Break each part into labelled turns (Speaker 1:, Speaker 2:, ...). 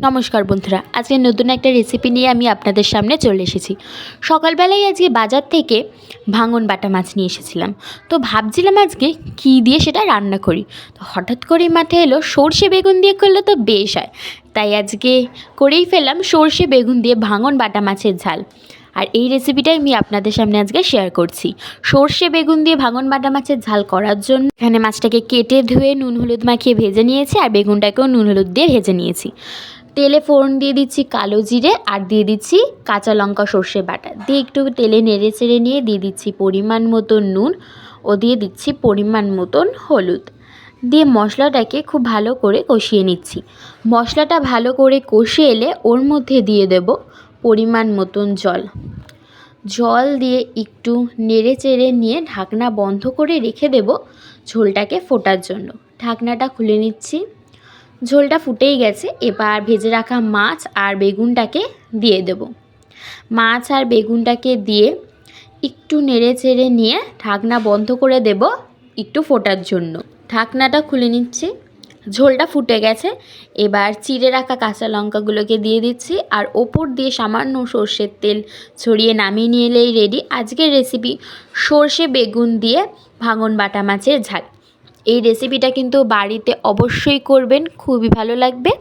Speaker 1: নমস্কার বন্ধুরা, আজকে নতুন একটা রেসিপি নিয়ে আমি আপনাদের সামনে চলে এসেছি। সকালবেলায় আজকে বাজার থেকে ভাঙন বাটা মাছ নিয়ে এসেছিলাম। তো ভাবছিলাম আজকে কী দিয়ে সেটা রান্না করি। তো হঠাৎ করেই মাথায় এলো সর্ষে বেগুন দিয়ে করলে তো বেশ হয়। তাই আজকে করেই ফেললাম সর্ষে বেগুন দিয়ে ভাঙন বাটা মাছের ঝাল। আর এই রেসিপিটাই আমি আপনাদের সামনে আজকে শেয়ার করছি। সর্ষে বেগুন দিয়ে ভাঙন বাটা মাছের ঝাল করার জন্য এখানে মাছটাকে কেটে ধুয়ে নুন হলুদ মাখিয়ে ভেজে নিয়েছি, আর বেগুনটাকেও নুন হলুদ দিয়ে ভেজে নিয়েছি। তেলে ফোড়ন দিয়ে দিচ্ছি কালো জিরে, আর দিয়ে দিচ্ছি কাঁচা লঙ্কা সর্ষে বাটা দিয়ে একটু তেলে নেড়ে চেড়ে নিয়ে দিয়ে দিচ্ছি পরিমাণ মতন নুন ও দিয়ে দিচ্ছি পরিমাণ মতন হলুদ দিয়ে মশলাটাকে খুব ভালো করে কষিয়ে নিচ্ছি। মশলাটা ভালো করে কষে এলে ওর মধ্যে দিয়ে দেব পরিমাণ মতন জল দিয়ে একটু নেড়ে চেড়ে নিয়ে ঢাকনা বন্ধ করে রেখে দেব ঝোলটাকে ফোটার জন্য। ঢাকনাটা খুলে নিচ্ছি। ঝোলটা ফুটেই গেছে, এবার ভেজে রাখা মাছ আর বেগুনটাকে দিয়ে দেব। মাছ আর বেগুনটাকে দিয়ে একটু নেড়ে চেড়ে নিয়ে ঢাকনা বন্ধ করে দেব একটু ফোটার জন্য। ঢাকনাটা খুলে নিচ্ছি। ঝোলটা ফুটে গেছে, এবার চিড়ে রাখা কাঁচা লঙ্কাগুলোকে দিয়ে দিচ্ছি, আর ওপর দিয়ে সামান্য সর্ষের তেল ছড়িয়ে নামিয়ে নিয়ে এলেই রেডি আজকের রেসিপি সর্ষে বেগুন দিয়ে ভাঙন বাটা মাছের ঝাল। এই রেসিপিটা কিন্তু বাড়িতে অবশ্যই করবেন, খুবই ভালো লাগবে।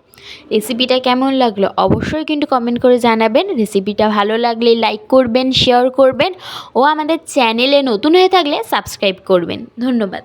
Speaker 1: রেসিপিটা কেমন লাগলো অবশ্যই কিন্তু কমেন্ট করে জানাবেন। রেসিপিটা ভালো লাগলে লাইক করবেন, শেয়ার করবেন ও আমাদের চ্যানেলে নতুন হয়ে থাকলে সাবস্ক্রাইব করবেন। ধন্যবাদ।